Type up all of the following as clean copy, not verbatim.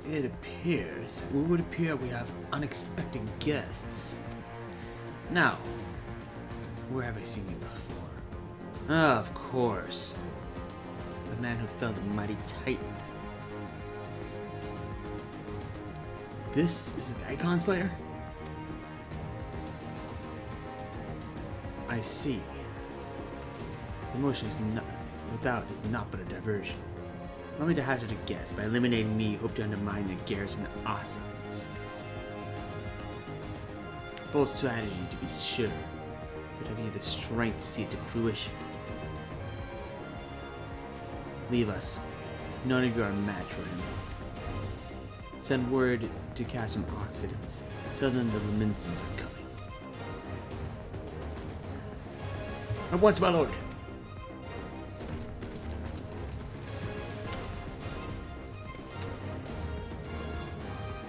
It would appear we have unexpected guests. Now, where have I seen you before? Ah, of course. The man who felled the mighty Titan. This is the Icon Slayer? I see. The commotion without is not but a diversion. Allow me to hazard a guess. By eliminating me, you hope to undermine the garrison oscillates. Bold strategy, to be sure, but have you the strength to see it to fruition? Leave us. None of you are a match for him. Send word to cast some oxidants. Tell them the Laminsons are coming. At once, my lord!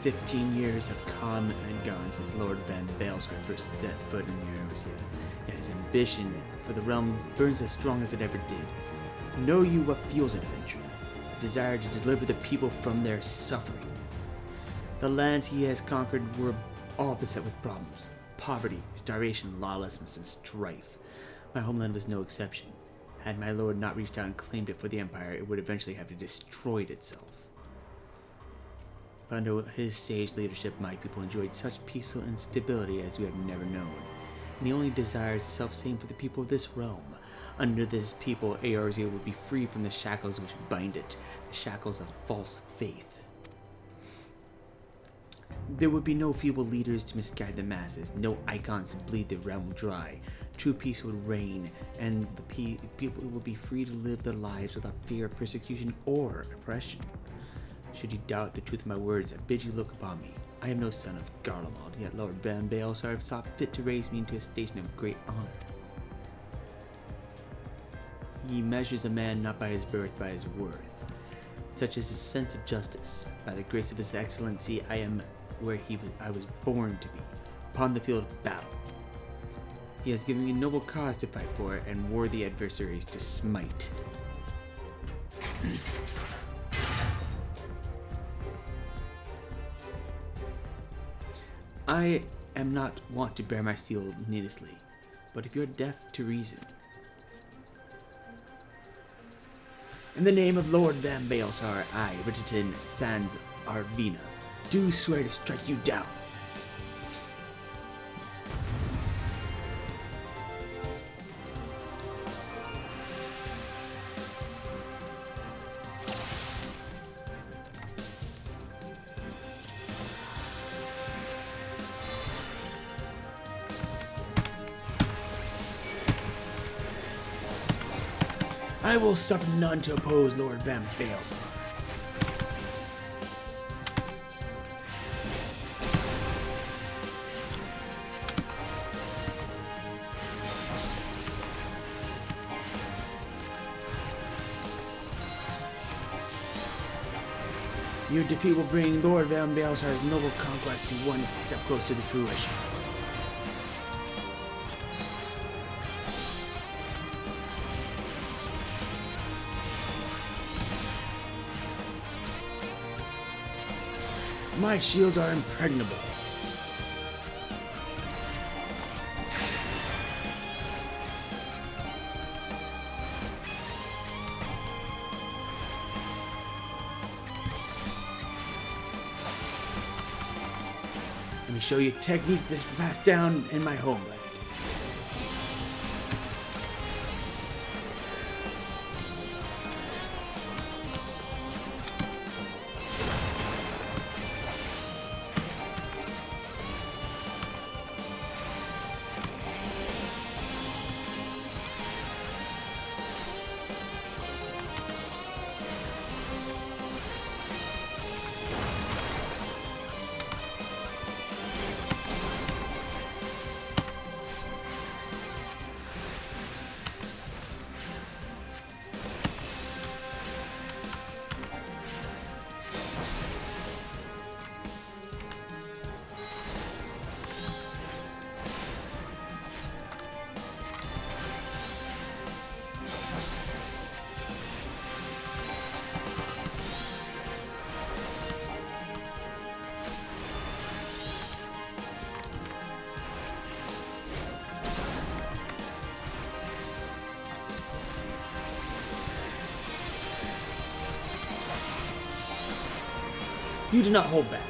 "15 years have come and gone since Lord Van Baelsar first set foot in Eorzea, yet his ambition for the realm burns as strong as it ever did. Know you what fuels adventure? A desire to deliver the people from their suffering. The lands he has conquered were all beset with problems. Poverty, starvation, lawlessness, and strife. My homeland was no exception. Had my lord not reached out and claimed it for the Empire, it would eventually have destroyed itself. But under his sage leadership, my people enjoyed such peace and stability as we have never known. And he only desires the self-same for the people of this realm. Under this people, Eorzea would be free from the shackles which bind it, the shackles of false faith. There would be no feeble leaders to misguide the masses, no icons to bleed the realm dry. True peace would reign, and the people would be free to live their lives without fear of persecution or oppression. Should you doubt the truth of my words, I bid you look upon me. I am no son of Garlemald, yet Lord Van Baelsar saw fit to raise me into a station of great honor. He measures a man not by his birth, but by his worth. Such is his sense of justice. By the grace of his excellency, I am where I was born to be, upon the field of battle. He has given me a noble cause to fight for, and worthy adversaries to smite. I am not wont to bear my steel needlessly, but if you're deaf to reason, in the name of Lord Van Baelsar, I, Richardson Sans Arvina, do swear to strike you down. I will suffer none to oppose Lord Van Baelsar. Your defeat will bring Lord Van Baelsar's noble conquest to one step closer to fruition. My shields are impregnable. Let me show you a technique that's passed down in my homeland. You do not hold back.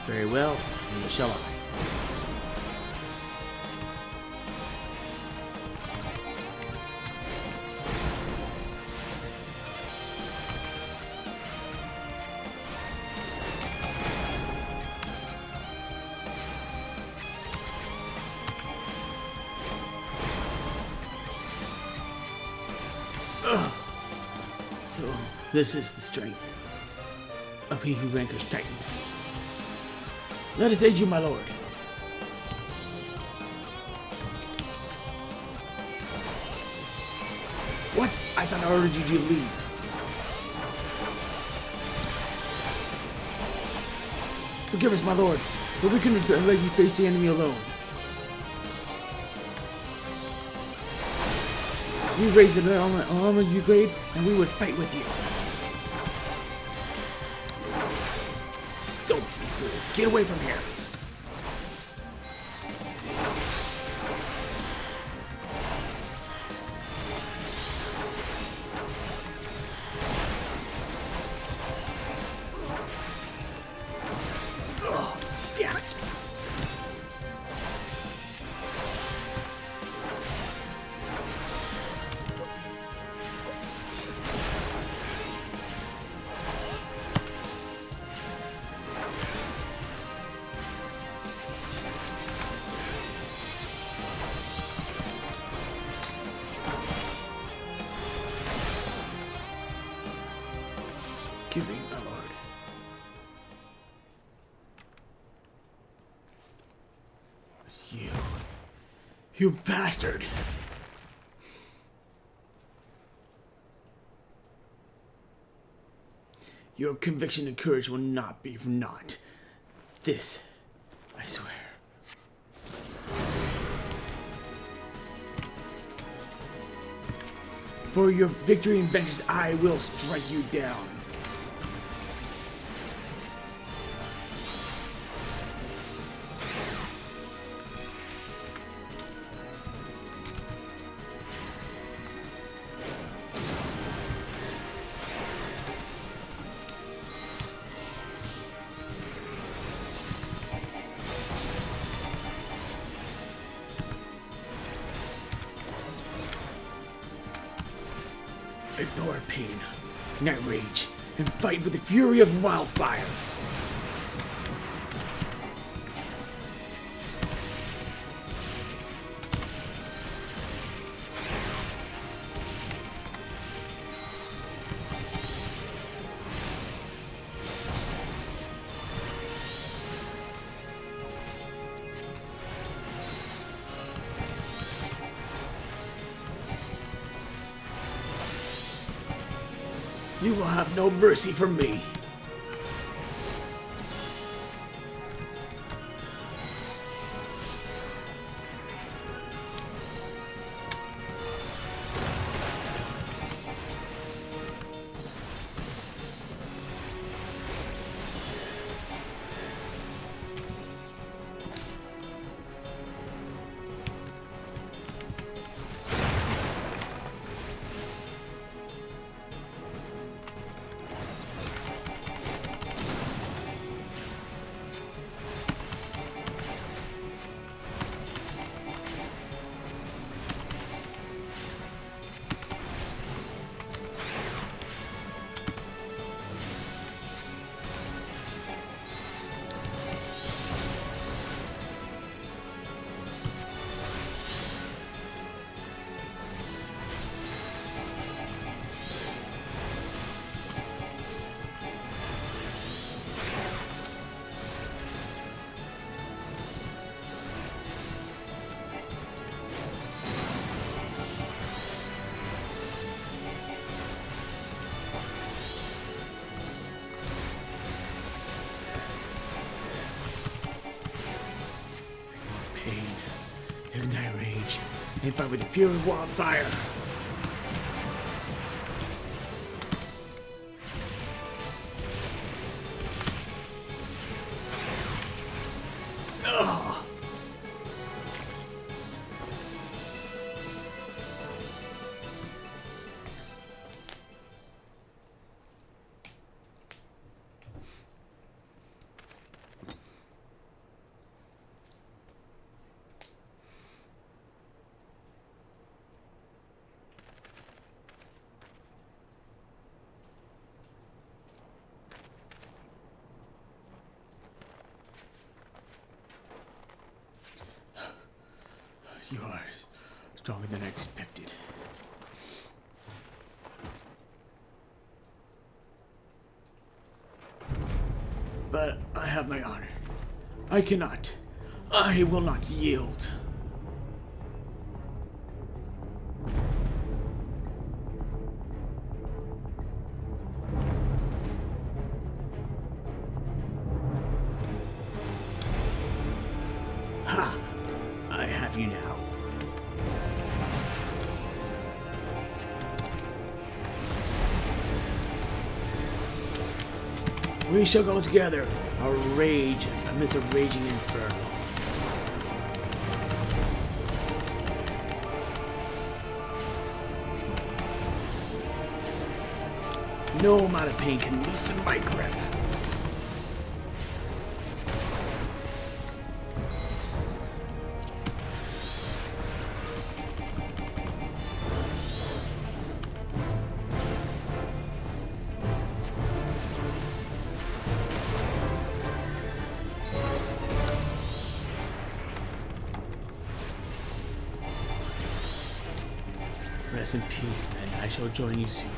Very well, neither shall I. So, this is the strength of he who vanquished Titan. Let us aid you, my lord. What? I thought I ordered you to leave. Forgive us, my lord, but we couldn't let you face the enemy alone. We raised an armor you grade, and we would fight with you. Don't be fools. Get away from here. Oh, damn it. Giving, my lord. You bastard! Your conviction and courage will not be for naught. This, I swear. For your victory and vengeance, I will strike you down. Ignore pain, not rage, and fight with the fury of wildfire. You will have no mercy from me. Ignite rage and fight with the fury of wildfire. Ugh. Stronger than I expected. But I have my honor. I will not yield. Ha! I have you now. We shall go together, a rage amidst a raging inferno. No amount of pain can loosen my grip. Rest in peace, and I shall join you soon.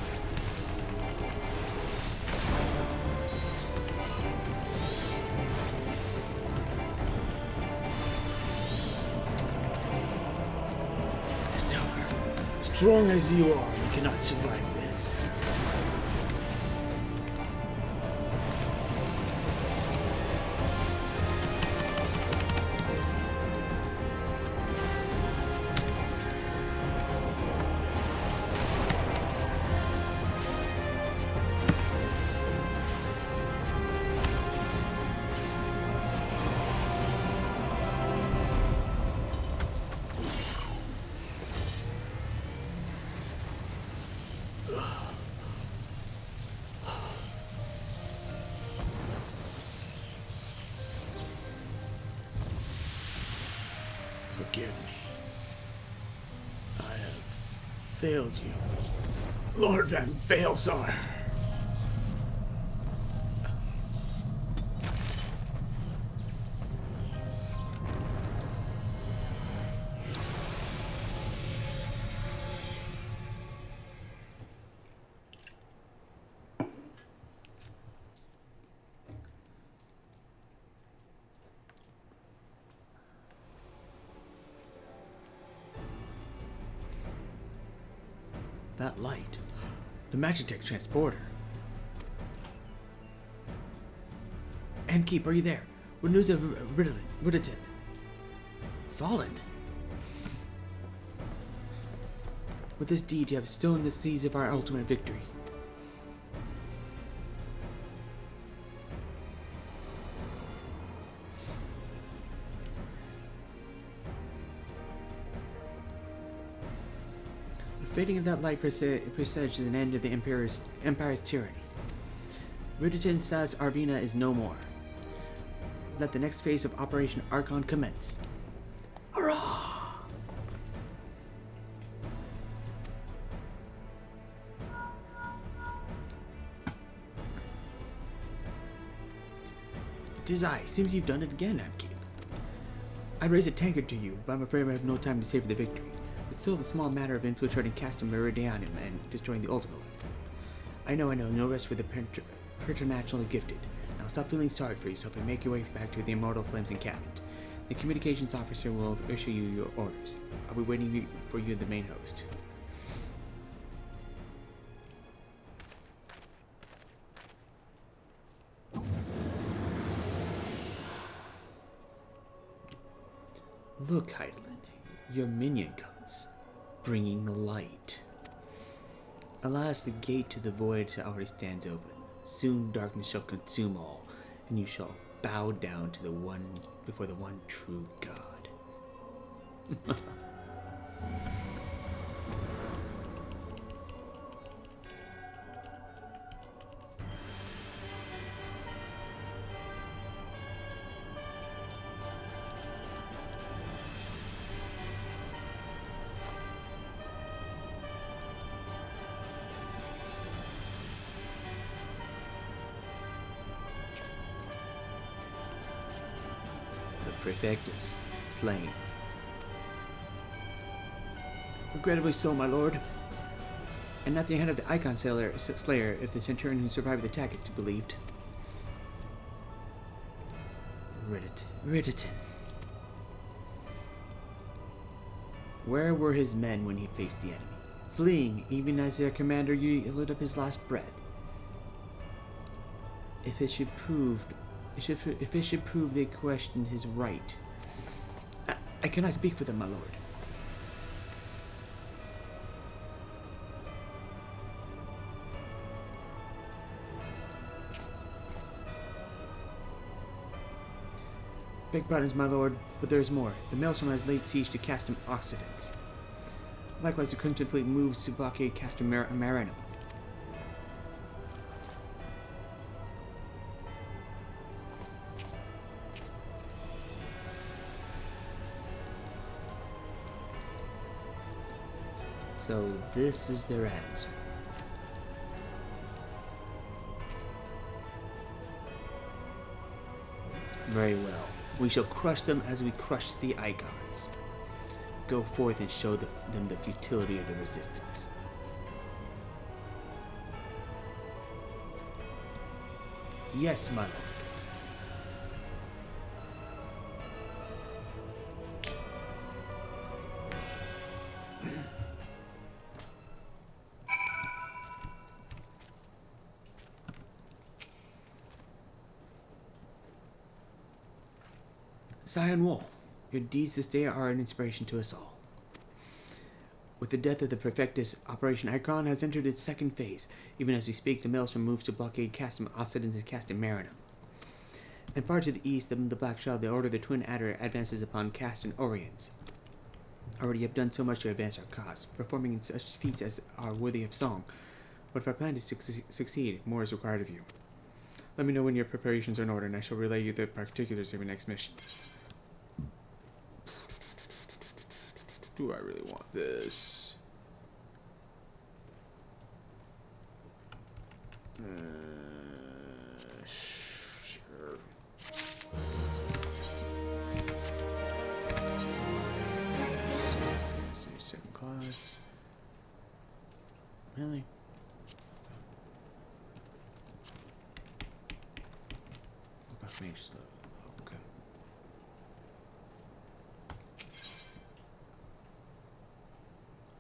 It's over. Strong as you are, you cannot survive this. Forgive me. I have failed you, Lord Van Baelsar. That light. The Magitech transporter. Amkip, are you there? What news of Riditon? Fallen. With this deed, you have stolen the seeds of our ultimate victory. The fading of that light presages an end of the Empire's tyranny. Riditon Sas Arvina is no more. Let the next phase of Operation Archon commence. Hurrah! "'Tis I. Seems you've done it again, Amkip. I'd raise a tankard to you, but I'm afraid I have no time to savor the victory. But still the small matter of infiltrating Castum Meridianum and destroying the Ultima weapon. I know, no rest for the preternaturally gifted. Now stop feeling sorry for yourself and make your way back to the Immortal Flames encampment. The communications officer will issue you your orders. I'll be waiting for you at the main host." Look, Heidelin, your minion comes, bringing the light. Alas, the gate to the void already stands open. Soon darkness shall consume all, and you shall bow down to before the one true God. Prefectus slain. Regrettably so, my lord. And not the hand of the Icon Slayer, if the Centurion who survived the attack is to be believed. Riditon. Where were his men when he faced the enemy? Fleeing, even as their commander yielded up his last breath. If it should prove they questioned his right. I cannot speak for them, my lord. Beg pardons, my lord, but there is more. The Maelstrom has laid siege to Castum Occidents. Likewise, the Crimson Fleet moves to blockade Castum Marinum. So this is their answer. Very well. We shall crush them as we crushed the Icons. Go forth and show them the futility of the resistance. Yes, my lord. Scion Wol, your deeds this day are an inspiration to us all. With the death of the Perfectus, Operation Icon has entered its second phase. Even as we speak, the Maelstrom moves to blockade Castum Occidens and Castum Marinum. And far to the east, the Black Shroud, the Order of the Twin Adder, advances upon Castum Oriens. Already have done so much to advance our cause, performing in such feats as are worthy of song. But if our plan is to succeed, more is required of you. Let me know when your preparations are in order, and I shall relay you the particulars of your next mission. Do I really want this? Sure. Second class. Really? What about Mage level? Oh, okay.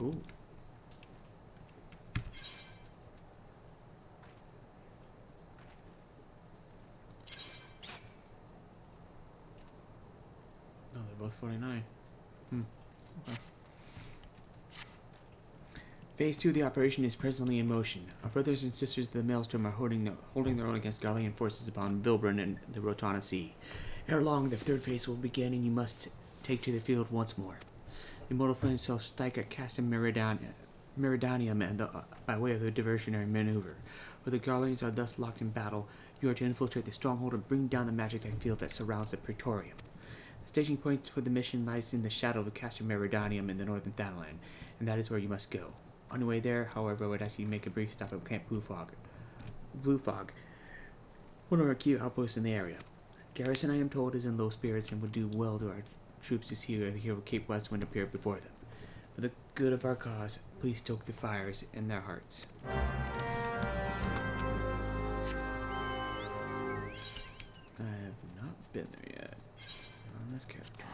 Ooh. No, they're both 49. Okay. Phase 2 of the operation is presently in motion. Our brothers and sisters of the Maelstrom are holding their own against Garlean forces upon Bilbern and the Rotana Sea. Ere long, the third phase will begin, and you must take to the field once more. The immortal flames shall strike at Castum Meridanium and by way of a diversionary maneuver. Where the Garleans are thus locked in battle, you are to infiltrate the stronghold and bring down the magic field that surrounds the Praetorium. The staging point for the mission lies in the shadow of Castum Meridanium in the northern Thanalan, and that is where you must go. On your way there, however, I would ask you to make a brief stop at Camp Blue Fog, one of our key outposts in the area. Garrison, I am told, is in low spirits and would do well to our troops to see the hero Cape Westwind appear before them. For the good of our cause, please stoke the fires in their hearts. I have not been there yet on this character.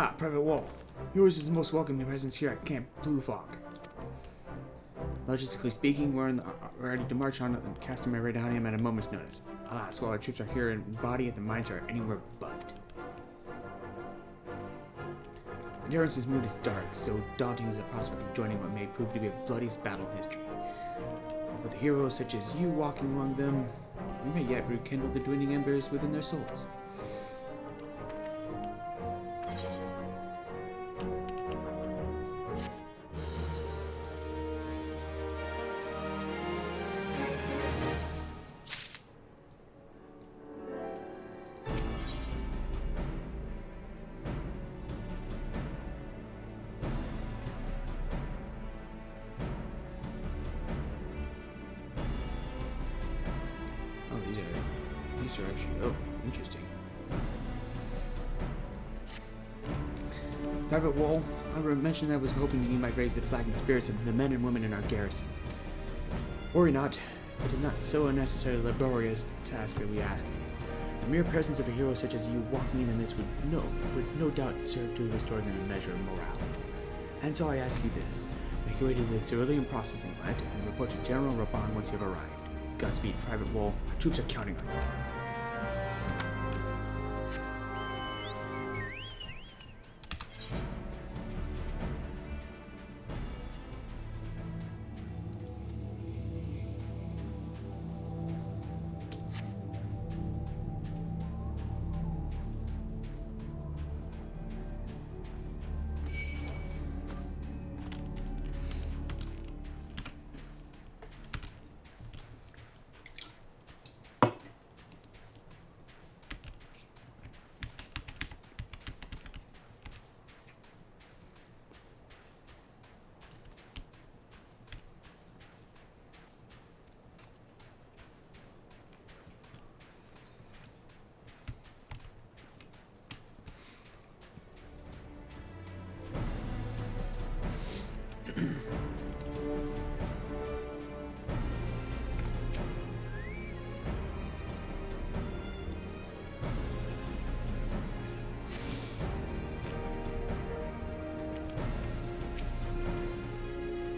Ah, Private Wol. Yours is the most welcoming presence here at Camp Blue Fog. Logistically speaking, we're ready to march on and casting my raid on him at a moment's notice. Alas, while our troops are here in body, the minds are anywhere but. The Darrence's mood is dark, so daunting is the prospect of joining what may prove to be the bloodiest battle in history. But with heroes such as you walking among them, we may yet rekindle the dwindling embers within their souls. These are actually, oh, interesting. Private Wol, I mentioned that I was hoping you might raise the flagging spirits of the men and women in our garrison. Worry not, it is not so unnecessarily laborious task that we ask of you. The mere presence of a hero such as you walking in the midst would no doubt serve to restore them a measure of morale. And so I ask you this, make your way to the cerulean processing plant and report to General Raubahn once you have arrived. Godspeed, Private Wol. Our troops are counting on you.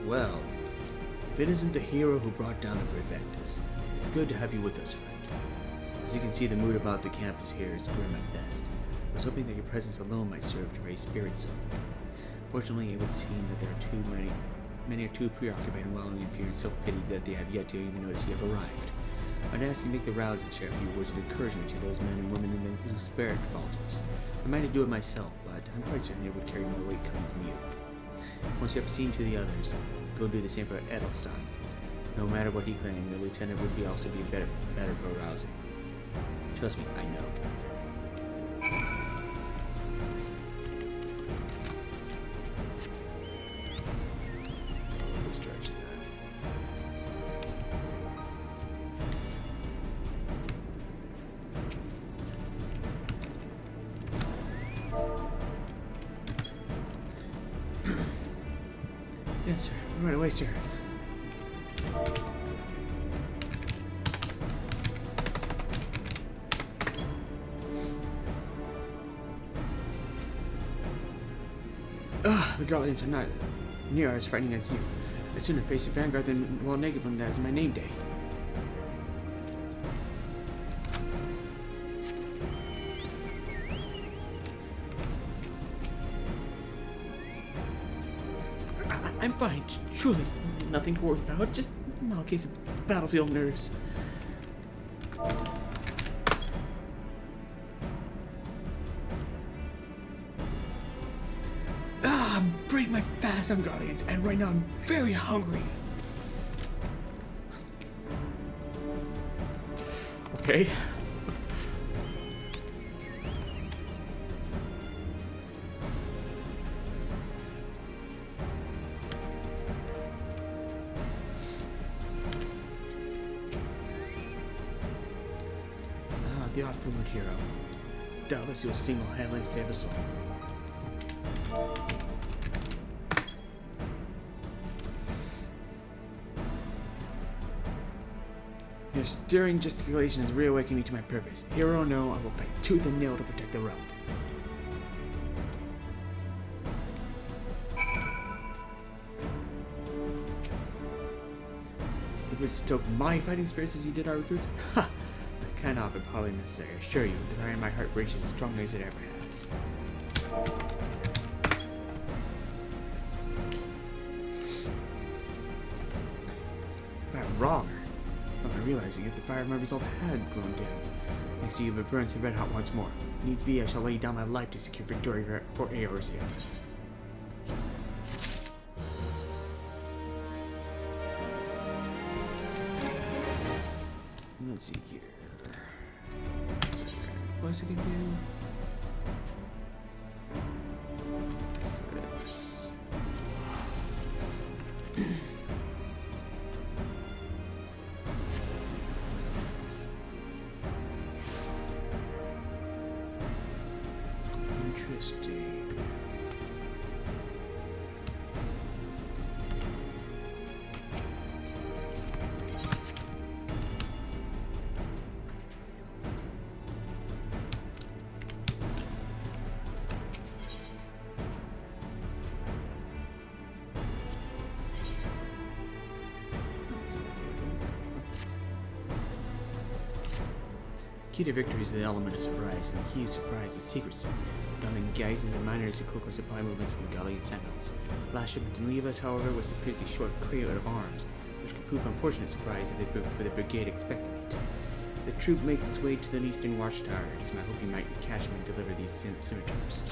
Well, if it isn't the hero who brought down the Prefectus, it's good to have you with us, friend. As you can see, the mood about the campus here is grim at best. I was hoping that your presence alone might serve to raise spirits some. Fortunately, it would seem that there are many are too preoccupied in wallowing in fear and self-pity that they have yet to even notice you have arrived. I'd ask you to make the rounds and share a few words of encouragement to those men and women who spared falters. I might do it myself, but I'm quite certain it would carry more weight coming from you. Once you have seen to the others, go do the same for Edelstein. No matter what he claimed, the lieutenant would also be better for arousing. Trust me, I know. This direction. Yes, sir. Right away, sir. The Guardians are not near as frightening as you. I'd sooner face a vanguard than well naked when that is my name day. I'm fine, truly. Nothing to worry about, just a mild case of battlefield nerves. I'm breaking my fast on Guardians, and right now I'm very hungry. Okay. The oft-rumored hero. Doubtless you'll single-handedly save us all. Your stirring gesticulation has reawakened me to my purpose. Hero or no, I will fight tooth and nail to protect the realm. would stoke my fighting spirits as you did our recruits? Ha! That kind of offer probably necessary. I assure you, the fire in my heart breaks as strong as it ever has. But wrong. Not realizing it, the fire of my resolve had grown dim. Next to you, but burns red hot once more. Needs be, I shall lay down my life to secure victory for ARR MSQ. Let's see here. What's it gonna do? Interesting. Key to victory is the element of surprise, and the key to surprise is secrecy. Done in guises of miners to cook or supply movements of the Gullian sentinels. Last shipment to leave us, however, was the previously short crate of arms, which could prove unfortunate surprise for the brigade expecting it. The troop makes its way to the eastern watchtower. It is my hope you might catch him and deliver these scimitars.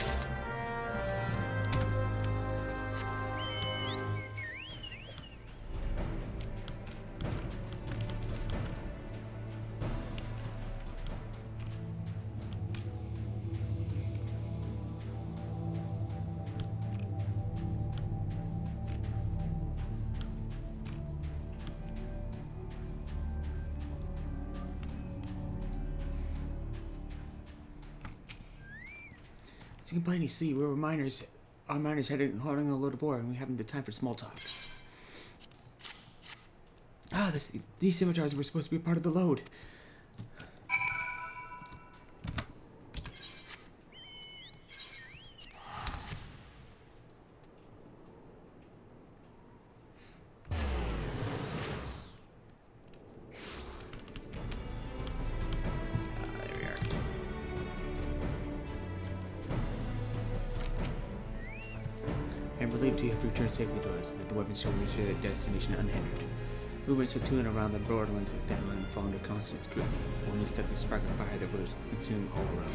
As you can plainly see, we were miners. Our miners heading holding a load of ore, and we haven't the time for small talk. Ah, these scimitars were supposed to be a part of the load. I am relieved you have returned safely to us, and that the weapons shall reach their destination unhindered. Movements took to and around the borderlands of Denland fall under constant scrutiny. One misstep will spark a fire that will consume all around.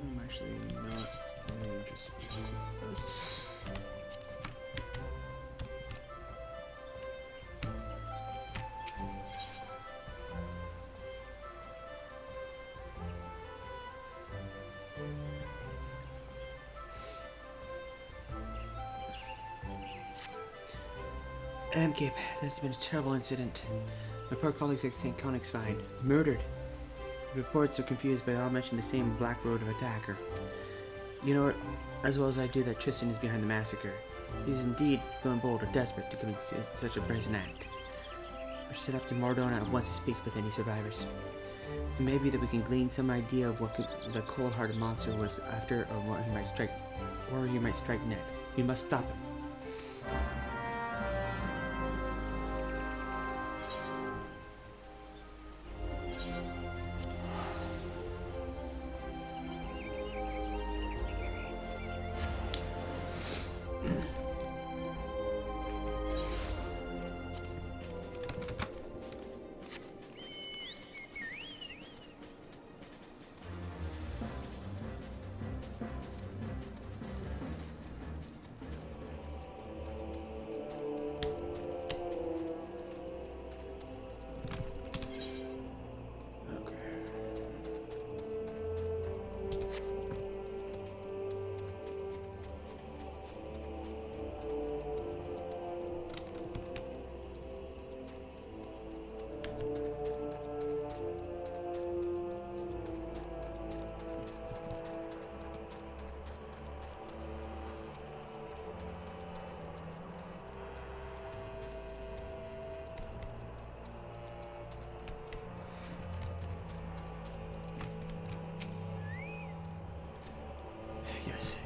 I'm actually not really interested in this. Amkip, there's been a terrible incident. My poor colleagues at St. Connexvine, murdered. The reports are confused, but they all mention the same black road of attacker. You know as well as I do that Tristan is behind the massacre. He's indeed grown bold or desperate to commit such a brazen act. I set up to Mordona at once to speak with any survivors. It may be that we can glean some idea of what the cold-hearted monster was after, or what he might strike next. We must stop him.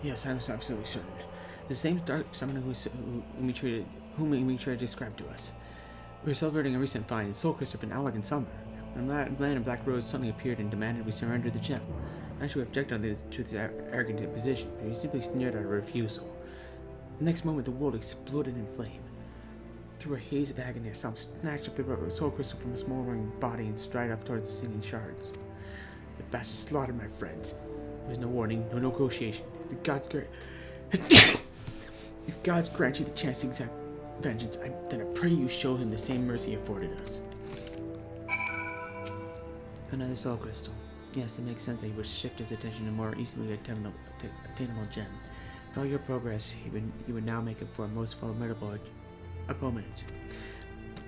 Yes, I'm absolutely certain. The same dark summoner whom we tried to describe to us. We were celebrating a recent find in Soul Crystal of an elegant summoner. When a man in black robes suddenly appeared and demanded we surrender the gem. Actually, we objected to this arrogant imposition, but he simply sneered at our refusal. The next moment, the world exploded in flame. Through a haze of agony, I saw him snatch up the soul crystal from a smoldering body and stride up towards the singing shards. The bastard slaughtered my friends. There was no warning, no negotiation. If gods grant you the chance to exact vengeance, then I pray you show him the same mercy he afforded us. Another soul crystal. Yes, it makes sense that he would shift his attention to a more easily attainable gem. With all your progress, he would now make it for a most formidable opponent.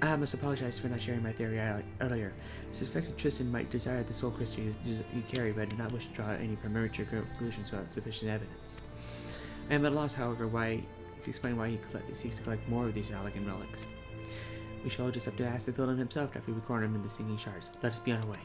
I must apologize for not sharing my theory earlier. I suspected Tristan might desire the soul crystal you carry, but I did not wish to draw any premature conclusions without sufficient evidence. I am at a loss, however, to explain why he seeks to collect more of these elegant relics. We shall just have to ask the villain himself after we corner him in the singing shards. Let us be on our way.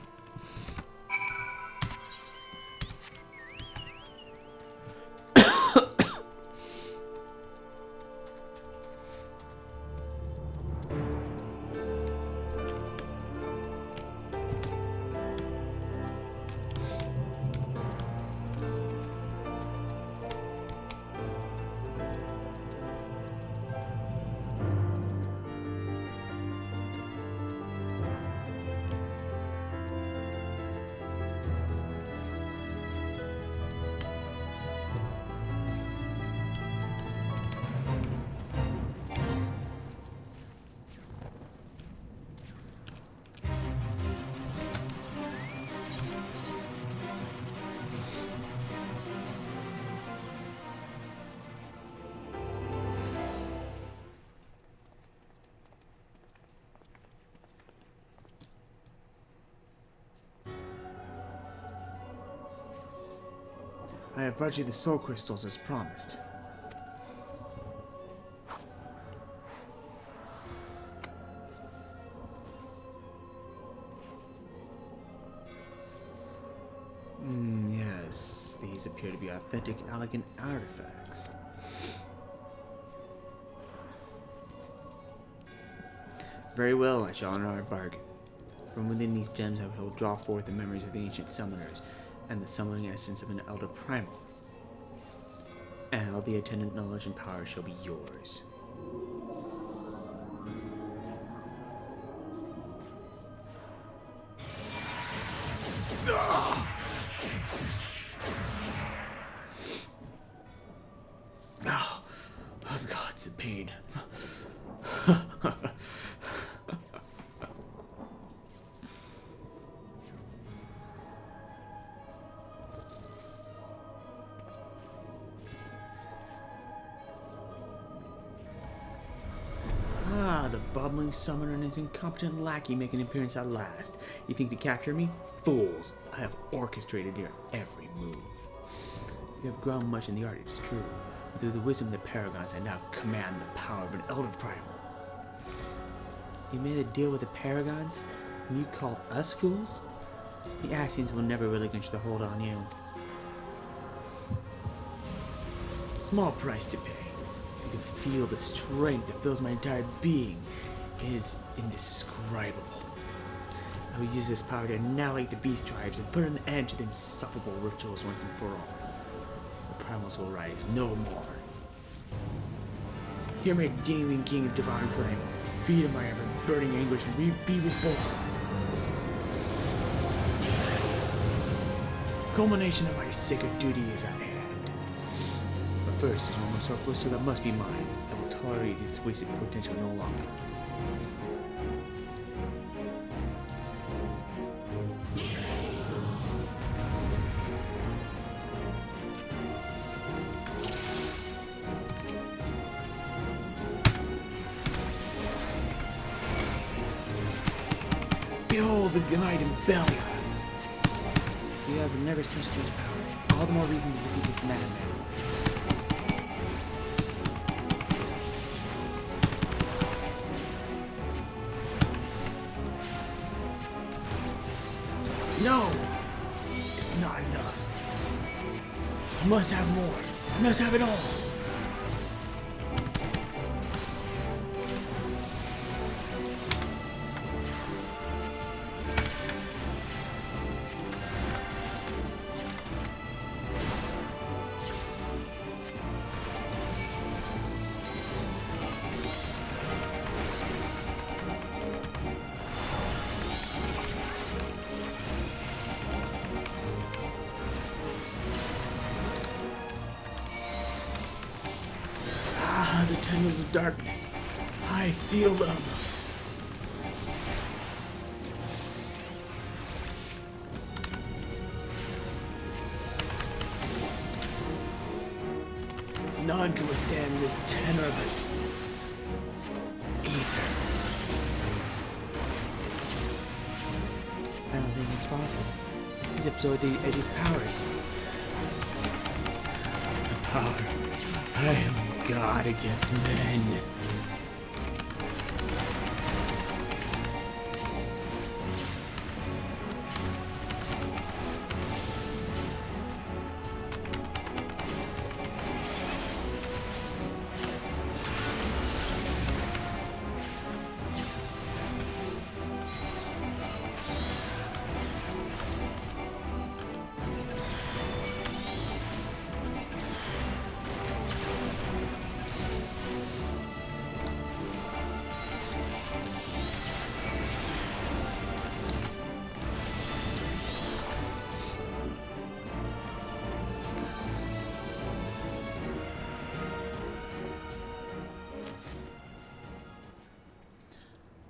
I have brought you the soul crystals as promised. Yes, these appear to be authentic, elegant artifacts. Very well, I shall honor our bargain. From within these gems I will draw forth the memories of the ancient summoners, and the summoning essence of an elder primal. And all the attendant knowledge and power shall be yours. Oh, the gods, the pain. The bubbling summoner and his incompetent lackey make an appearance at last. You think to capture me? Fools! I have orchestrated your every move. You have grown much in the art, it is true. But through the wisdom of the paragons, I now command the power of an elder primal. You made a deal with the paragons, and you call us fools? The Axians will never relinquish the hold on you. Small price to pay. You can feel the strength that fills my entire being. It is indescribable. I will use this power to annihilate the beast tribes and put an end to the insufferable rituals once and for all. The primals will rise no more. Hear my demon king of divine flame, feed on my ever-burning anguish, and be reborn. Culmination of my sacred duty is at hand. But first, there's one more soul crystal that must be mine. I will tolerate its wasted potential no longer. Behold the knight in Belias! You have never such great power. All the more reason to defeat this madman. No! It's not enough. I must have more. must have it all. The tendrils of darkness. I feel them. None can withstand this tenorless ether. I don't think it's possible. He's absorbed the Edge's powers. The power. I am God against men.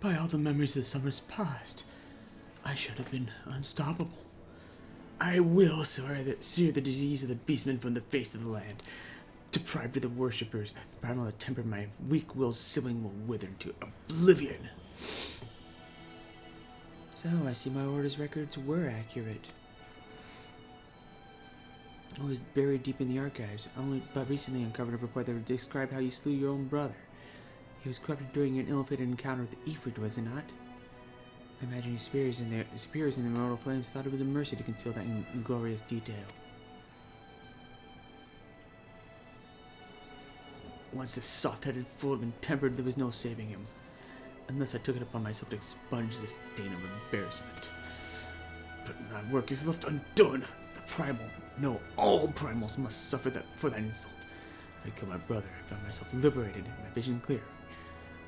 By all the memories of the summers past, I should have been unstoppable. I will sear the disease of the beastmen from the face of the land. Deprived of the worshippers, the primal temper my weak-willed sibling will wither into oblivion. So, I see my order's records were accurate. I was buried deep in the archives, but recently uncovered a report that described how you slew your own brother. He was corrupted during an ill-fated encounter with the Ifrit, was it not? I imagine your superiors in the immortal flames thought it was a mercy to conceal that inglorious detail. Once this soft-headed fool had been tempered, there was no saving him. Unless I took it upon myself to expunge this stain of embarrassment. But my work is left undone. The primal, no, all primals must suffer for that insult. If I killed my brother, I found myself liberated and my vision clear.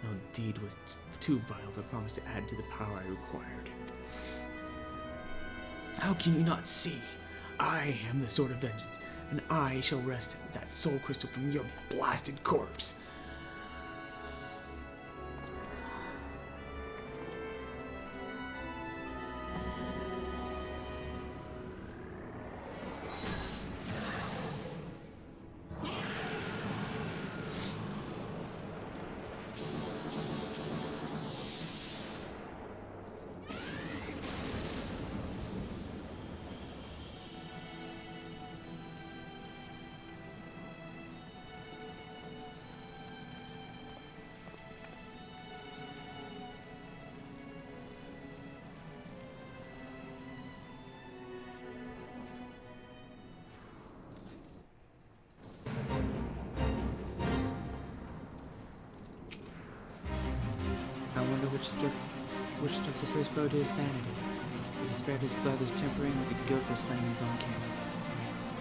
No deed was too vile for a promise to add to the power I required. How can you not see? I am the sword of vengeance, and I shall wrest that soul crystal from your blasted corpse. Which struck the first blow to his sanity. He spared his brother's tempering with the guilt for slaying his own kin.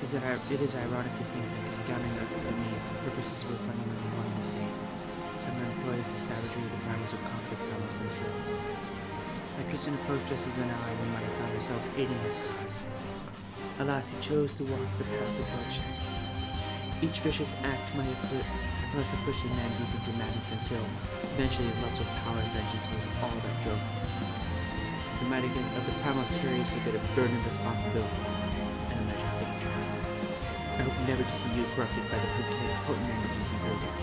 It is ironic to think that the scouting of enemies purposes were fundamentally one and the same. Some employs the savagery of the primals who conquer the primals themselves. Had Tristan approached us as an ally, we might have found ourselves aiding his cause. Alas, he chose to walk the path of bloodshed. Each vicious act might have pushed the man deep into madness until eventually the lust of power and vengeance was all that drove him. The might of the primals carries with it a burden of responsibility and a measure of danger. I hope never to see you corrupted by the potent energies of your dark.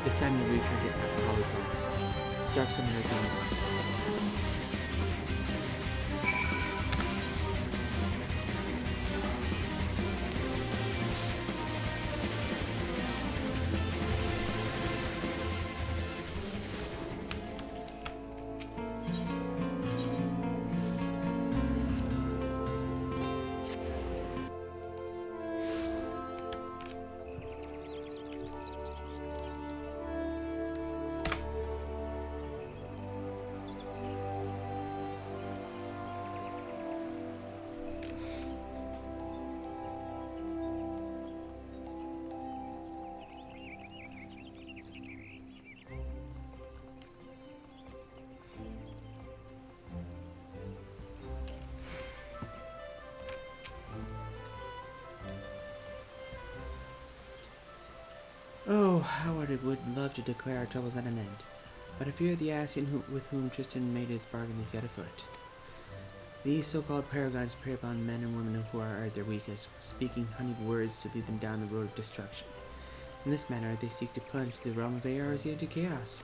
It's time you return to Polyphonics. Dark Summoners will be. Oh, how I would love to declare our troubles at an end. But I fear the Ascian with whom Tristan made his bargain is yet afoot. These so-called paragons prey upon men and women who are at their weakest, speaking honeyed words to lead them down the road of destruction. In this manner, they seek to plunge the realm of ARZ into chaos.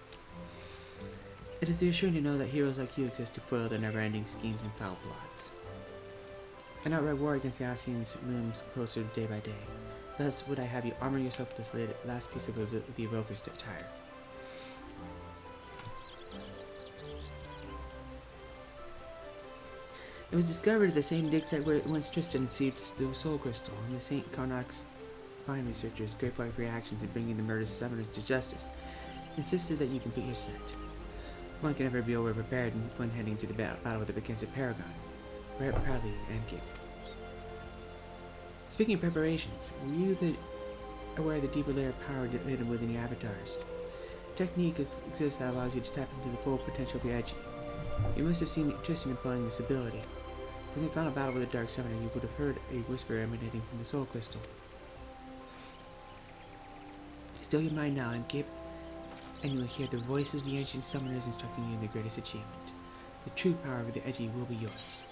It is reassuring to know that heroes like you exist to foil their never-ending schemes and foul plots. An outright war against the Ascians looms closer day by day. Thus would I have you armor yourself with this last piece of the evoker's attire. It was discovered at the same dig site where once Tristan received the soul crystal, and the St. Carnock's fine researchers, grateful for your actions in bringing the murdered summoners to justice, insisted that you complete your set. One can never be over-prepared when heading to the battle with against a paragon. Right proudly, Amkip. Speaking of preparations, were you aware of the deeper layer of power hidden within your avatars? Technique exists that allows you to tap into the full potential of your edgy. You must have seen Tristan employing this ability. When they found a battle with a dark summoner, you would have heard a whisper emanating from the soul crystal. Still your mind now, Amkip, and you will hear the voices of the ancient summoners instructing you in the greatest achievement. The true power of the edgy will be yours.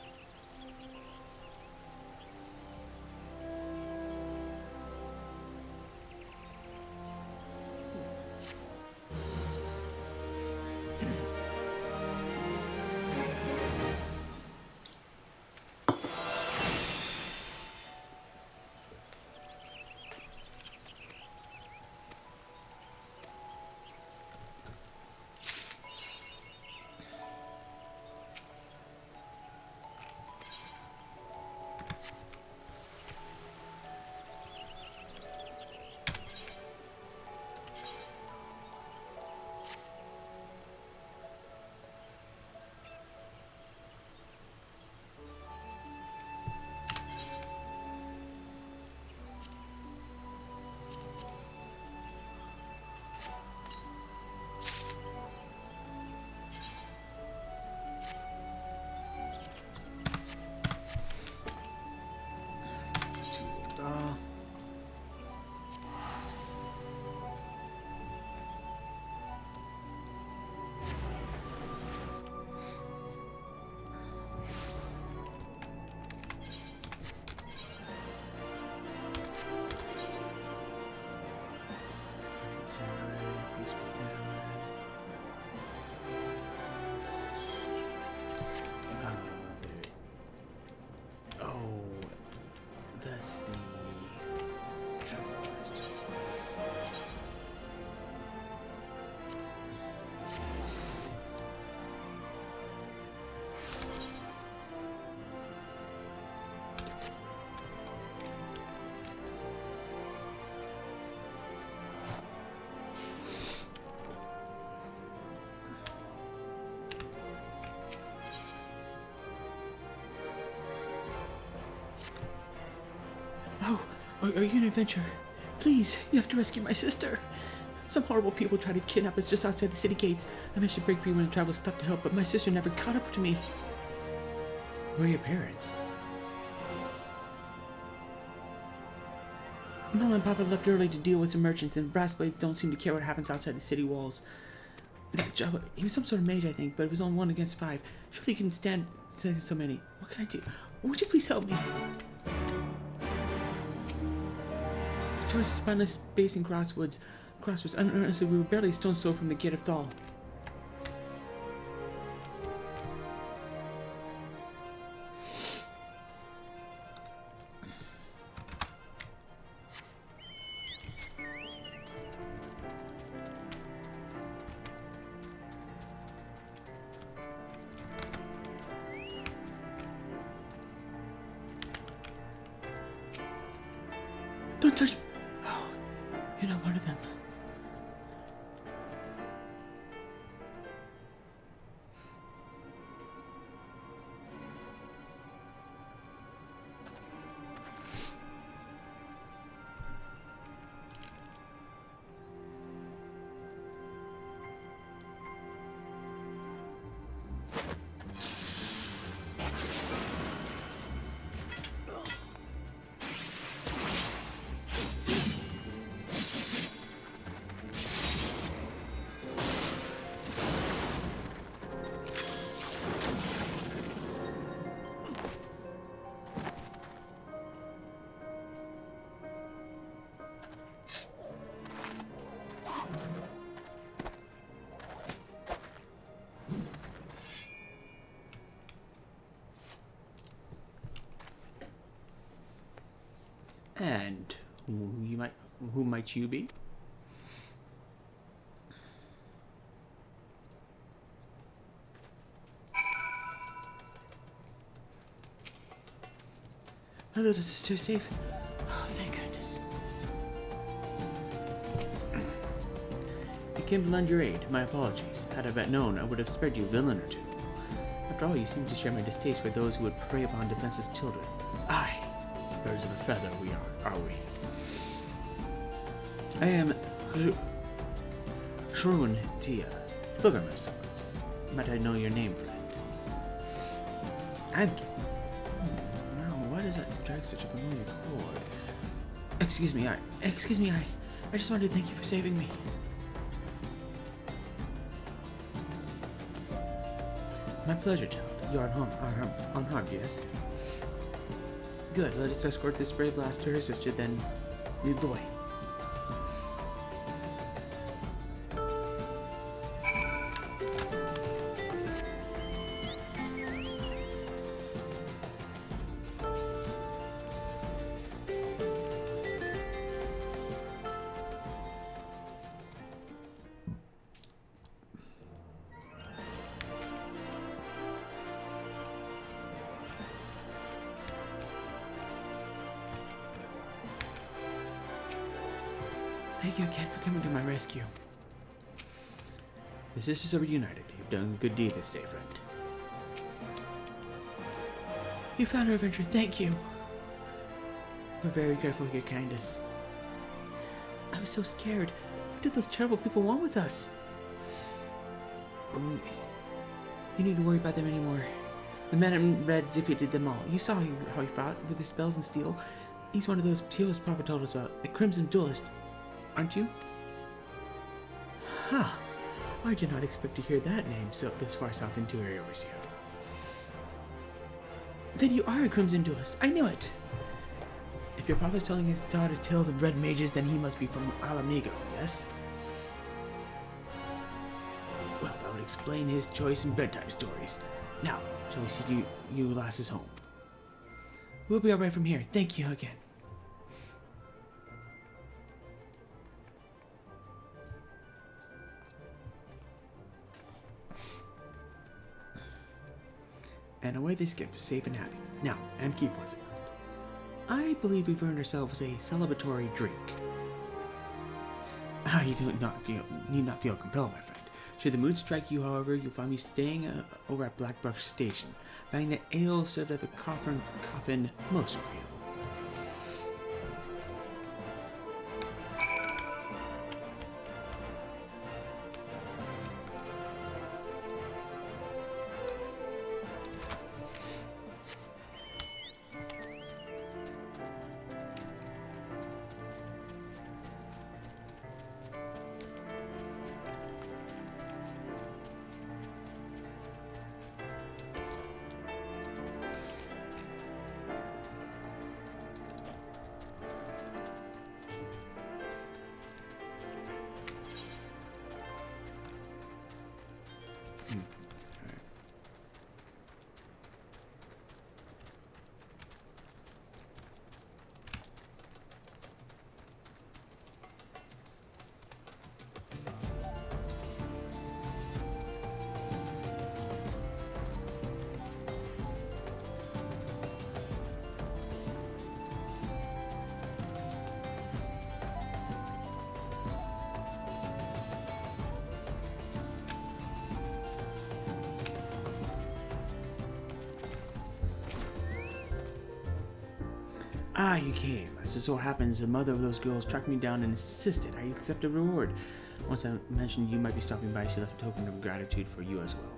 That's the Are you an adventurer? Please, you have to rescue my sister. Some horrible people tried to kidnap us just outside the city gates. I managed to break free when the travel stopped to help, but my sister never caught up to me. Where are your parents? Mom and Papa left early to deal with some merchants, and brass blades don't seem to care what happens outside the city walls. That Java, he was some sort of mage, I think, but it was on 1 against 5. Surely he can stand so many. What can I do? Would you please help me? Towards the spineless basin crossroads, honestly, we were barely a stone's throw from the gate of Thal. Don't touch me! Oh, you're not one of them. And who might you be? My little sister is safe. Oh, thank goodness. I came to lend your aid. My apologies. Had I but known, I would have spared you a villain or two. After all, you seem to share my distaste for those who would prey upon defenseless children. Aye, birds of a feather we are we? I am Shrun Tia, pilgrim of sorts. Might I know your name, friend? Amkip. Now, why does that strike such a familiar chord? Excuse me, I just wanted to thank you for saving me. My pleasure, child. You are unharmed, yes? Good, let us escort this brave lass to her sister, then lead the way. Thank you again for coming to my rescue. The sisters are reunited. You've done a good deed this day, friend. You found our adventure. Thank you. We're very grateful for your kindness. I was so scared. What did those terrible people want with us? You need to worry about them anymore. The man in red defeated them all. You saw how he fought with his spells and steel. He's one of those heroes Papa told us about, the Crimson Duelist. Aren't you? Huh. I did not expect to hear that name this far south into our areas yet. Then you are a Crimson Duelist. I knew it. If your papa's telling his daughters tales of red mages, then he must be from Alamigo, yes? Well, that would explain his choice in bedtime stories. Now, shall we see you lasses home? We'll be alright from here. Thank you again. And away they skip, safe and happy. Now, Amkip was it not? I believe we've earned ourselves a celebratory drink. You need not feel compelled, my friend. Should the mood strike you, however, you'll find me staying over at Blackbrush Station, finding the ale served at the coffin most agreeable. Ah, you came. As it so happens, the mother of those girls tracked me down and insisted I accept a reward. Once I mentioned you might be stopping by, she left a token of gratitude for you as well.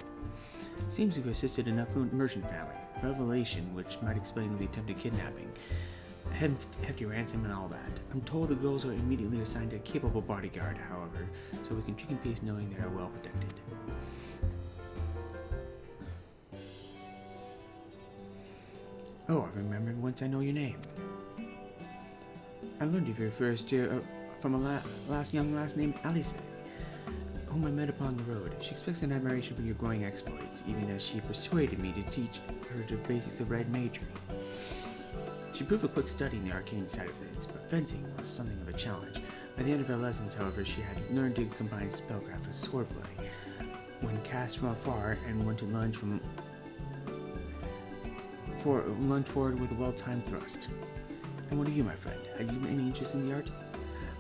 Seems you've assisted an affluent merchant family. Revelation, which might explain the attempted kidnapping, hefty ransom and all that. I'm told the girls are immediately assigned a capable bodyguard, however, so we can keep in peace knowing they are well protected. Oh, I remembered once I know your name. I learned of your first year from a last named Alice, whom I met upon the road. She expressed an admiration for your growing exploits, even as she persuaded me to teach her the basics of red magery. She proved a quick study in the arcane side of things, but fencing was something of a challenge. By the end of her lessons, however, she had learned to combine spellcraft with swordplay when cast from afar, and when to lunge forward with a well-timed thrust. And what are you, my friend? Have you any interest in the art?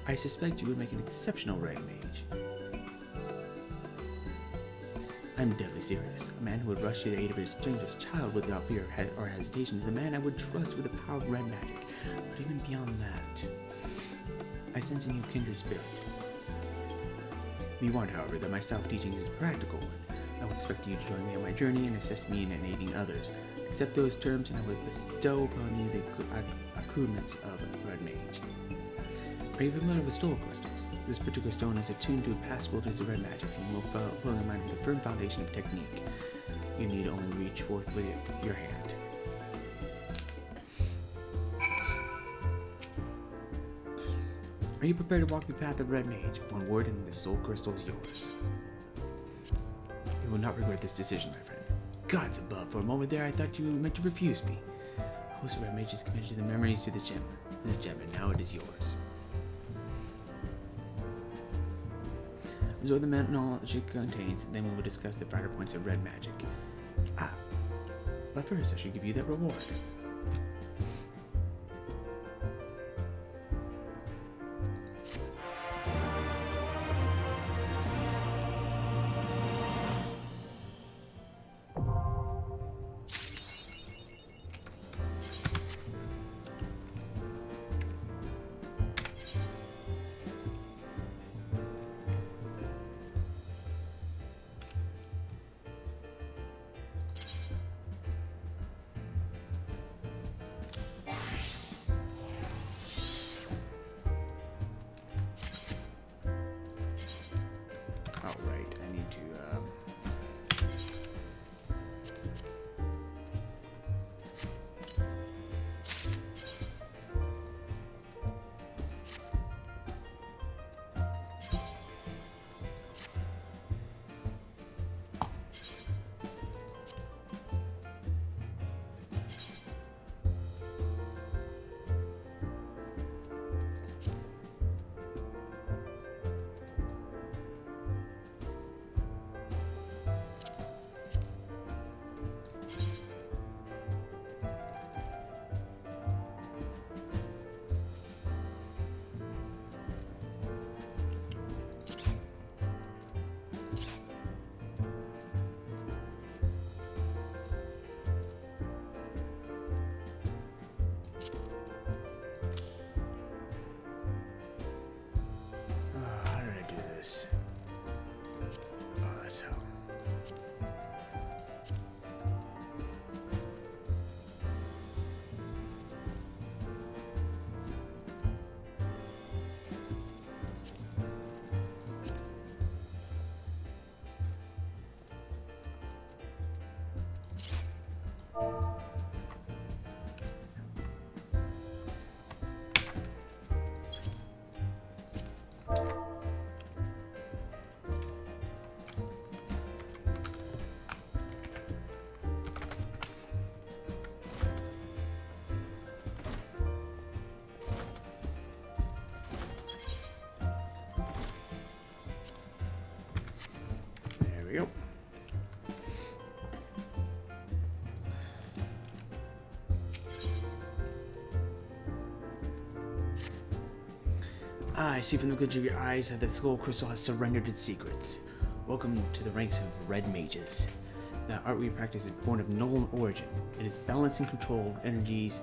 I suspect you would make an exceptional red mage. I'm deadly serious. A man who would rush to the aid of a stranger's child without fear or hesitation is a man I would trust with the power of red magic. But even beyond that, I sense in you kindred spirit. Be warned, however, that my style of teaching is a practical one. I will expect you to join me on my journey and assist me in aiding others. Accept those terms and I will bestow upon you the accoutrements of a red mage. Are you familiar with soul crystals? This particular stone is attuned to past abilities of red magics and will fill your mind with a firm foundation of technique. You need only reach forth with your hand. Are you prepared to walk the path of red mage? One word and the soul crystal is yours. You will not regret this decision, my friend. Gods above, for a moment there I thought you meant to refuse me. Host of red mage is committed to the memories to this gem, and now it is yours. Absorb the knowledge it contains, then we will discuss the finer points of red magic. But first I should give you that reward. Yep. I see from the glint of your eyes that the soul crystal has surrendered its secrets. Welcome to the ranks of red mages. The art we practice is born of noble origin. It is balanced and controlled energies.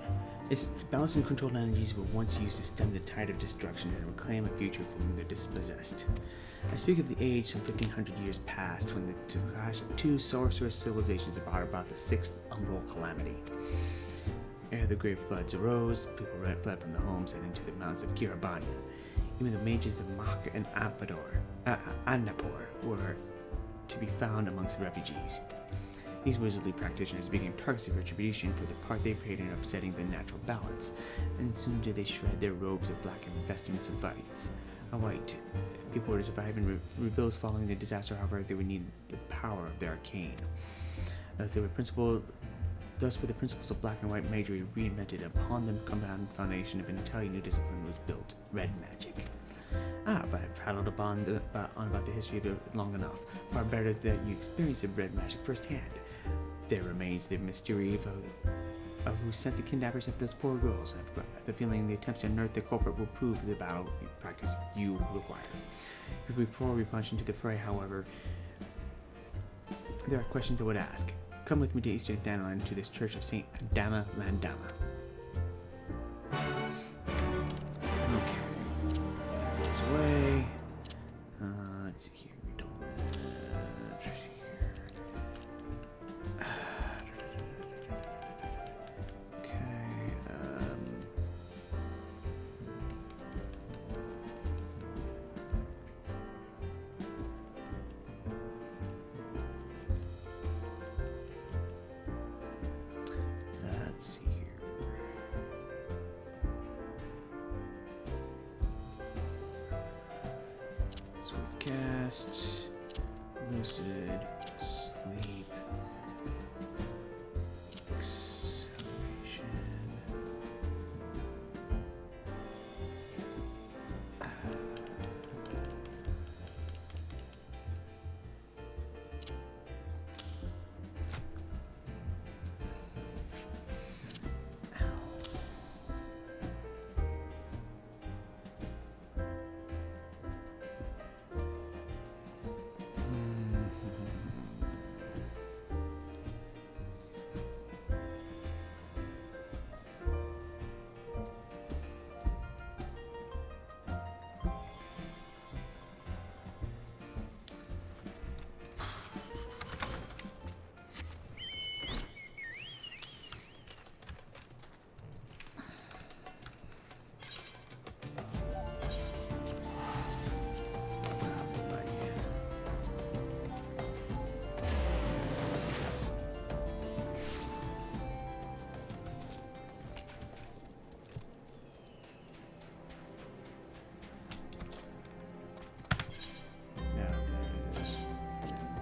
Its balanced and controlled energies were once used to stem the tide of destruction and reclaim a future from the dispossessed. I speak of the age some 1500 years past, when the clash of two sorcerous civilizations brought about the sixth umbral calamity. Ere the great floods arose, people fled from their homes and into the mountains of Kiribati. Even the mages of Mach and Annapur were to be found amongst the refugees. These wizardly practitioners became targets of retribution for the part they played in upsetting the natural balance, and soon did they shred their robes of black and vestments of white. People were to survive and rebuild following the disaster. However, they would need the power of the arcane. Thus, they were principled Thus were the principles of black and white magery reinvented. Upon the compound foundation of an entirely new discipline was built, red magic. But I've prattled on about the history of it long enough. Far better that you experience the red magic firsthand. There remains the mystery of who sent the kidnappers of those poor girls. I've got the feeling the attempts to unearth the culprit will prove the battle practice you require. Before we plunge into the fray, however, there are questions I would ask. Come with me to Eastern Thanalan to this church of Saint Dama Landama. Okay. Goes away. Let's see here. We don't Cast, lucid, sleep, acceleration.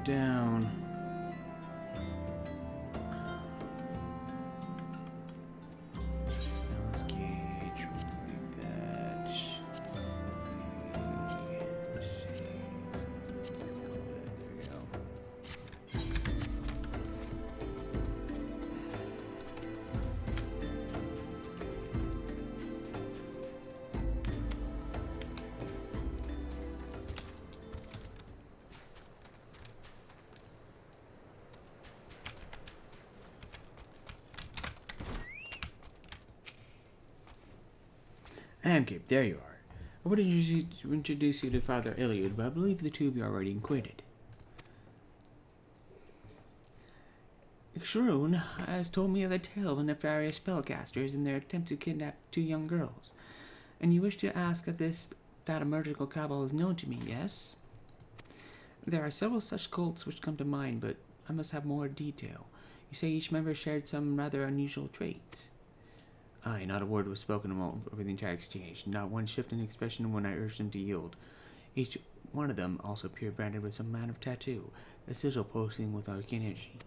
Down. Let's gauge like that. Save. There we go. Amkip, there you are. I would introduce you to Father Iliad, but I believe the two of you are already acquainted. XIV has told me of a tale of nefarious spellcasters and their attempt to kidnap two young girls. And you wish to ask that a murderous cabal is known to me, yes? There are several such cults which come to mind, but I must have more detail. You say each member shared some rather unusual traits. Aye, not a word was spoken over the entire exchange, not one shift in expression when I urged them to yield. Each one of them also appeared branded with some kind of tattoo, a sigil pulsing with arcane energy.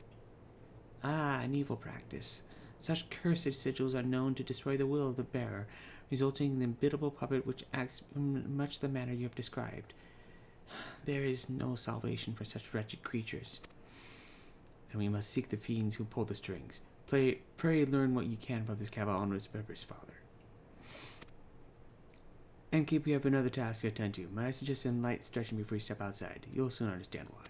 An evil practice. Such cursed sigils are known to destroy the will of the bearer, resulting in the unbiddable puppet which acts in much the manner you have described. There is no salvation for such wretched creatures. Then we must seek the fiends who pull the strings. Pray learn what you can from this cabal on its purpose, Father. Amkip, you have another task to attend to. Might I suggest some light stretching before you step outside? You'll soon understand why.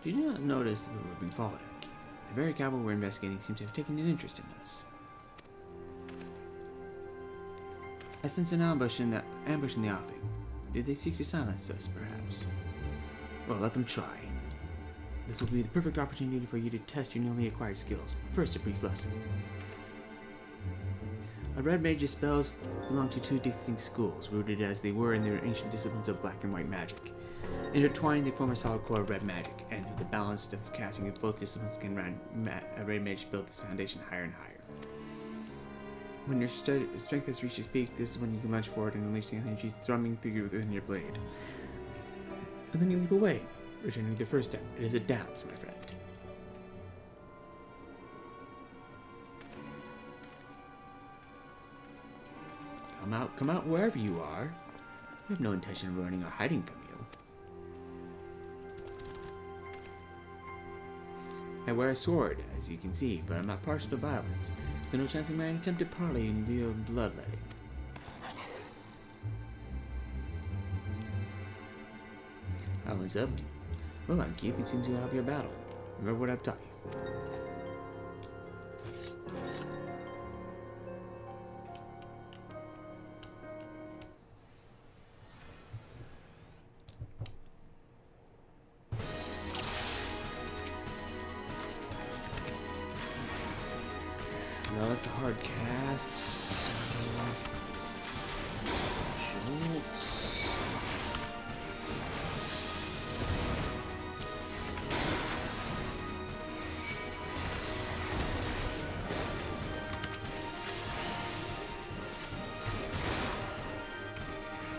Did you not notice that we were being followed, Amkip? The very cabal we're investigating seems to have taken an interest in us. I sense an ambush in the offing. Did they seek to silence us, perhaps? Well, let them try. This will be the perfect opportunity for you to test your newly acquired skills. First, a brief lesson. A red mage's spells belong to two distinct schools, rooted as they were in their ancient disciplines of black and white magic. Intertwined, they form a solid core of red magic, and through the balance of casting of both disciplines can a red mage build its foundation higher and higher. When your strength has reached its peak, this is when you can lunge forward and unleash the energy thrumming through you within your blade. And then you leap away, returning to the first step. It is a dance, my friend. Come out wherever you are. We have no intention of running or hiding from you. I wear a sword, as you can see, but I'm not partial to violence. There's no chance of my attempted parley in view of bloodletting. How is lovely. Well, Amkip, it seems you'll have your battle. Remember what I've taught you. No, that's a hard cast. Schultz.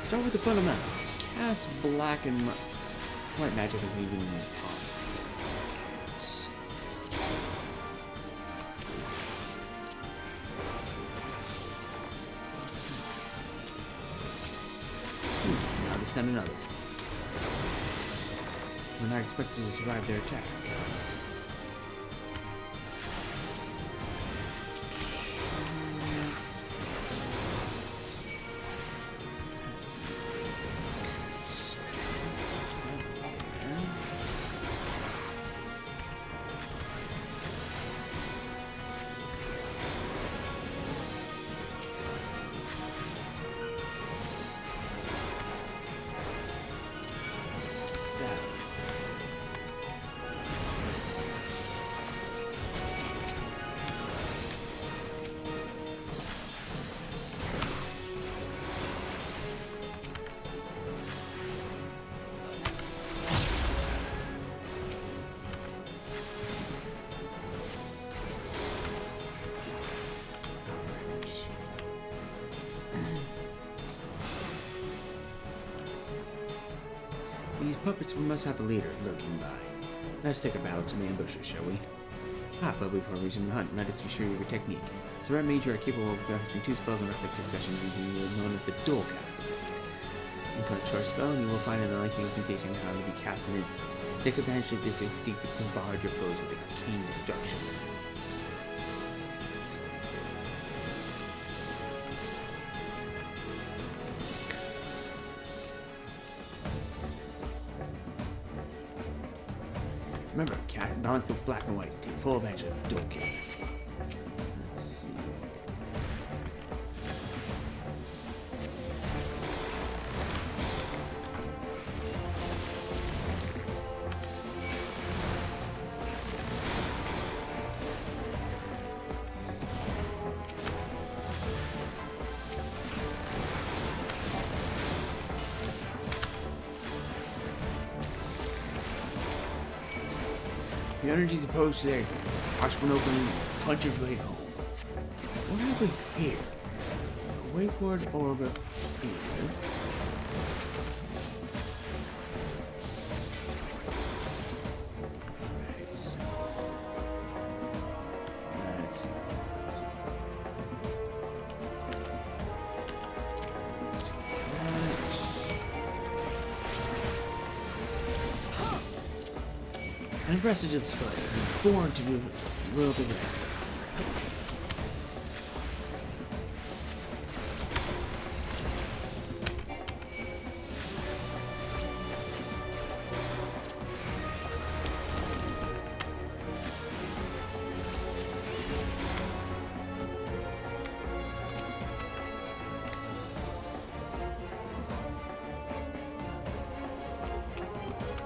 Start with the fundamentals. Cast black and white magic as even as possible. Send another. We're not expected to survive their attack. These puppets must have a leader lurking by. Let's take a battle to the ambushes, shall we? But before we resume the hunt, let us be sure of your technique. So red mage, you are capable of casting 2 spells in rapid succession using what is known as the dual cast effect. Input a short spell, and you will find that the lightning incantation how to be cast in an instant. Take advantage of this instinct to bombard your foes with arcane destruction. Remember, balance the black and white. Take full advantage of dual cast. Let's see. The energies approach there. Watch for an opening, punch his way home. What have we here? A wakeboard orb here. Alright, so that's an impressive display, born to be will be there.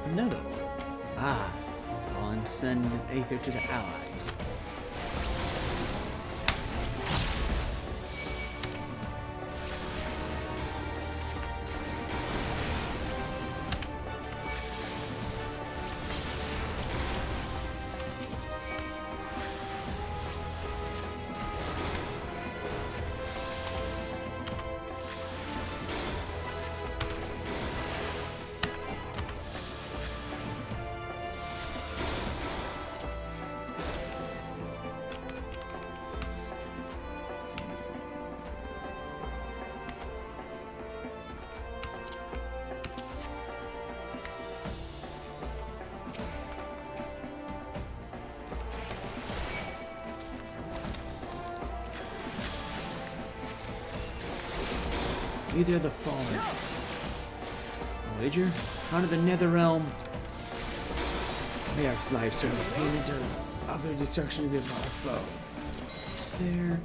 Another one. Falling to send an aether to the allies. Neither of the fallen. Wager? Out of the nether realm. Mayar's life serves as payment of their destruction of their foe. There.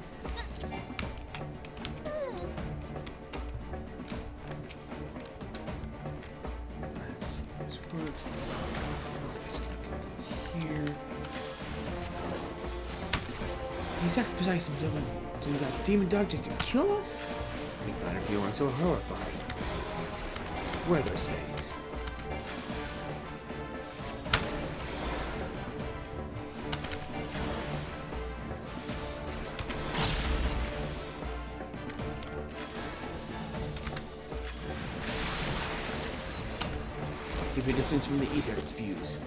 Let's see if this works. Here. He sacrificed himself to that demon dog just to kill us? I'd be fine if you weren't so horrified. Where are those fangs? Keep a distance from the ether it spews.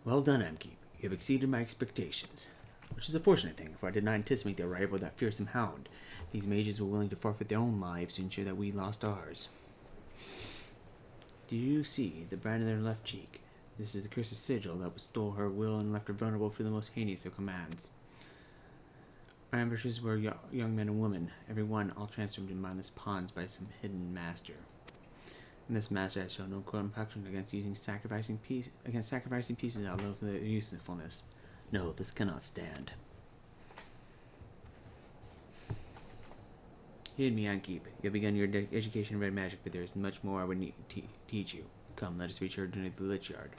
Well done, Amkip. You have exceeded my expectations. Which is a fortunate thing, for I did not anticipate the arrival of that fearsome hound. These mages were willing to forfeit their own lives to ensure that we lost ours. Do you see the brand in their left cheek? This is the cursed sigil that stole her will and left her vulnerable for the most heinous of commands. Our ambushers were young men and women, every one all transformed in mindless pawns by some hidden master. And this master has shown no compulsion against sacrificing pieces out of their usefulness. No, this cannot stand. Heed me, Amkip. You have begun your education in red magic, but there is much more I would need to teach you. Come, let us return to the lich yard.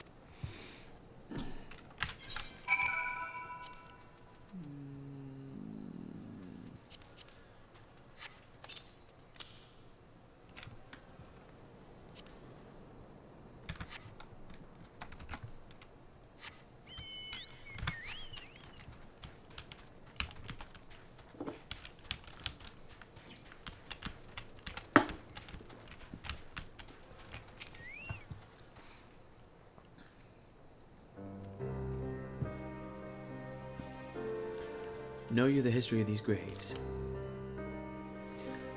Know you the history of these graves?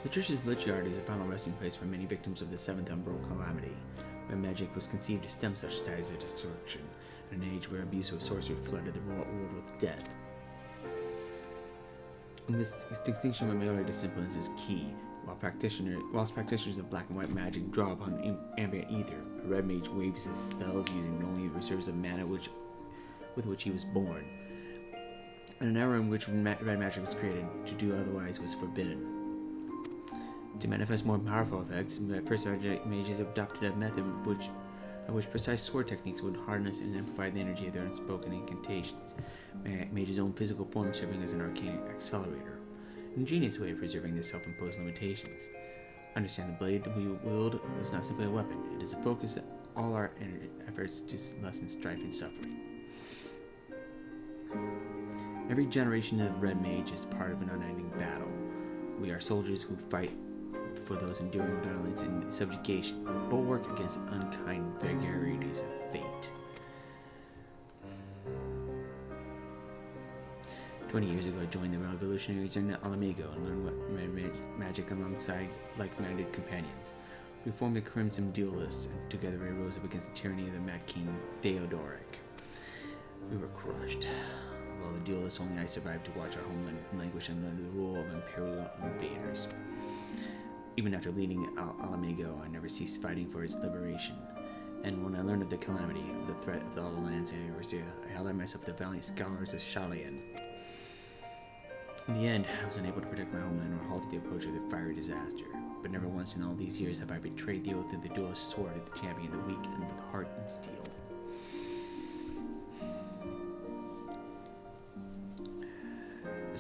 The church's lich yard is a final resting place for many victims of the Seventh Umbral Calamity, where magic was conceived to stem such tides of destruction, in an age where abuse of sorcery flooded the world with death. And this distinction of melee disciplines is key. Whilst practitioners of black and white magic draw upon ambient ether, a red mage waves his spells using the only reserves of mana with which he was born. In an era in which red magic was created, to do otherwise was forbidden. To manifest more powerful effects, first mages adopted a method by which precise sword techniques would harness and amplify the energy of their unspoken incantations, mage's own physical form serving as an arcane accelerator, an ingenious way of preserving their self-imposed limitations. Understand the blade we wield is not simply a weapon, it is a focus of all our efforts to lessen strife and suffering. Every generation of red mage is part of an unending battle. We are soldiers who fight for those enduring violence and subjugation, a bulwark against unkind vagaries of fate. 20 years ago, I joined the revolutionaries in Alamigo and learned what magic alongside like-minded companions. We formed the Crimson Duelists, and together we rose up against the tyranny of the Mad King Theodoric. We were crushed. While the duelists, only I survived to watch our homeland languish under the rule of imperial invaders. Even after leading Alamigo, I never ceased fighting for its liberation. And when I learned of the calamity, of the threat of all the lands in Eorzea, I allied myself to the valiant scholars of Shalien. In the end, I was unable to protect my homeland or halt the approach of the fiery disaster. But never once in all these years have I betrayed the oath of the duelist sword of the champion, the weak and with heart and steel.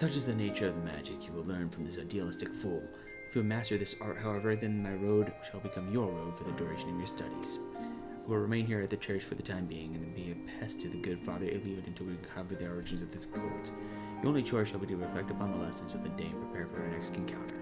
Such is the nature of the magic you will learn from this idealistic fool. If you master this art, however, then my road shall become your road for the duration of your studies. We will remain here at the church for the time being, and be a pest to the good Father Eliud until we uncover the origins of this cult. Your only chore shall be to reflect upon the lessons of the day and prepare for our next encounter.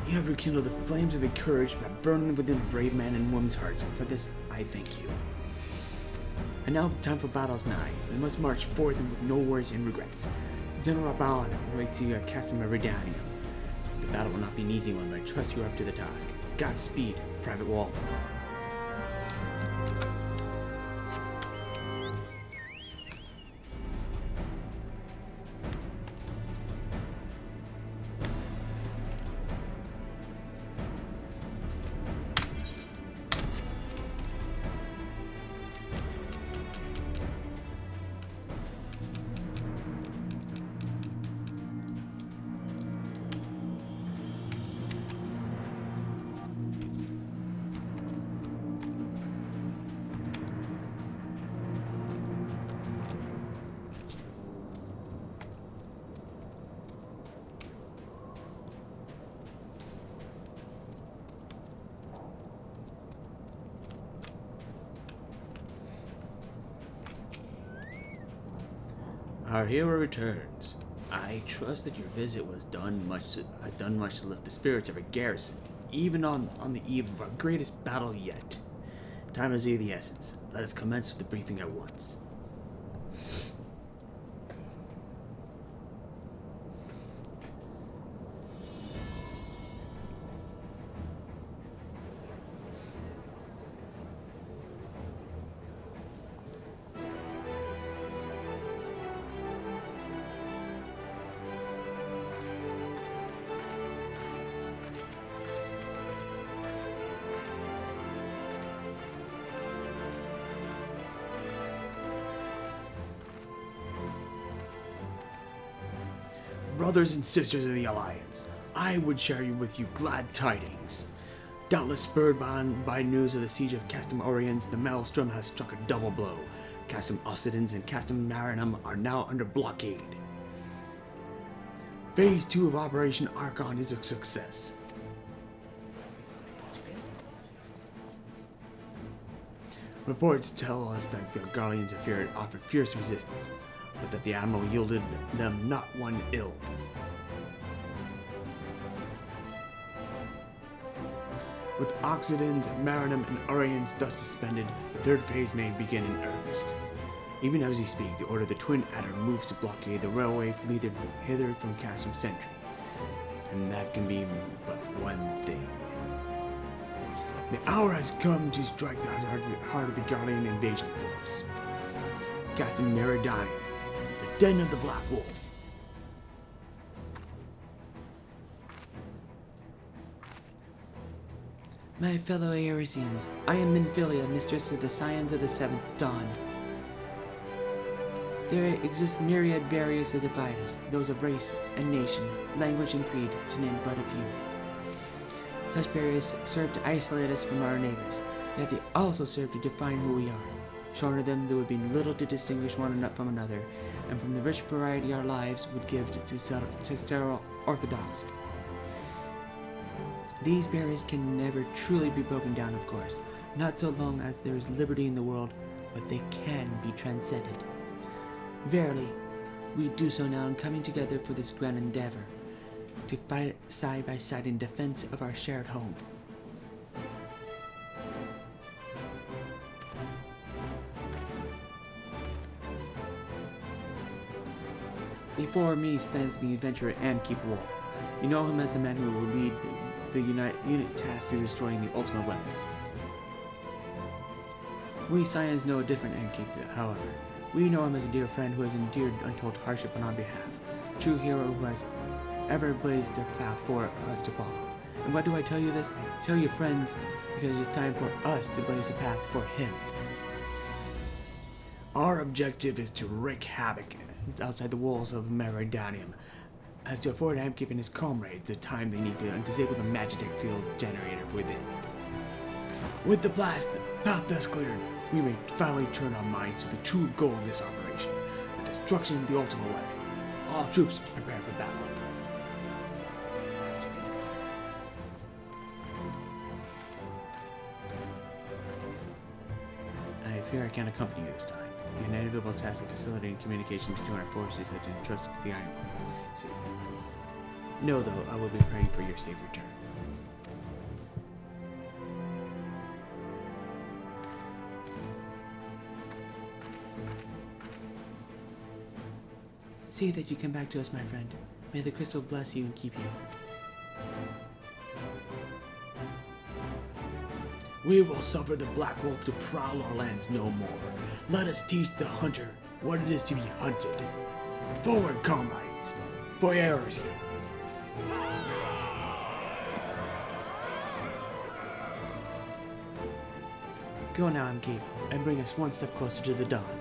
You have rekindled the flames of the courage that burn within brave man and woman's hearts, and for this I thank you. And now time for battle's nigh. We must march forth with no worries and regrets. General Raubahn will wait to cast Meridianium. The battle will not be an easy one, but I trust you are up to the task. Godspeed, Private Wol. Our hero returns. I trust that your visit has done much to lift the spirits of our garrison, even on the eve of our greatest battle yet. Time is of the essence. Let us commence with the briefing at once. Brothers and sisters of the Alliance, I would share with you glad tidings. Doubtless spurred by news of the siege of Castum Oriens, the Maelstrom has struck a double blow. Castum Occidens and Castum Marinum are now under blockade. Phase 2 of Operation Archon is a success. Reports tell us that the Guardians of Fear offered fierce resistance, but that the Admiral yielded them not one ill. With Occidens, Marinum, and Oriens thus suspended, the third phase may begin in earnest. Even as we speak, the Order of the Twin Adder moves to blockade the railway leader hither from Castum Sentry. And that can be but one thing. The hour has come to strike the heart of the Guardian invasion force. Castum Meridianium, the den of the Black Wolf. My fellow Arisians, I am Minfilia, mistress of the scions of the Seventh Dawn. There exist myriad barriers that divide us, those of race and nation, language and creed, to name but a few. Such barriers serve to isolate us from our neighbors, yet they also serve to define who we are. Short of them, there would be little to distinguish one from another, and from the rich variety our lives would give to sterile orthodoxy. These barriers can never truly be broken down, of course, not so long as there is liberty in the world, but they can be transcended. Verily, we do so now in coming together for this grand endeavor, to fight side by side in defense of our shared home. Before me stands the adventurer Amkip Wol. You know him as the man who will lead the unit tasked with destroying the ultimate weapon. We Saiyans know a different Amkip, however. We know him as a dear friend who has endured untold hardship on our behalf, a true hero who has ever blazed a path for us to follow. And why do I tell you this? Tell your friends, because it is time for us to blaze a path for him. Our objective is to wreak havoc Outside the walls of Meridanium, as to afford Amkip and his comrades the time they need to disable the Magitech field generator within. With the path thus cleared, we may finally turn our minds to the true goal of this operation, the destruction of the ultimate weapon. All troops prepare for battle. I fear I can't accompany you this time. The inevitable task of facilitating communication between our forces has been entrusted to the Iron Ones. See. Know, though, I will be praying for your safe return. See that you come back to us, my friend. May the crystal bless you and keep you. We will suffer the Black Wolf to prowl our lands no more. Let us teach the hunter what it is to be hunted. Forward, comrades, for Eresia. Go now, Amkip, and bring us one step closer to the dawn.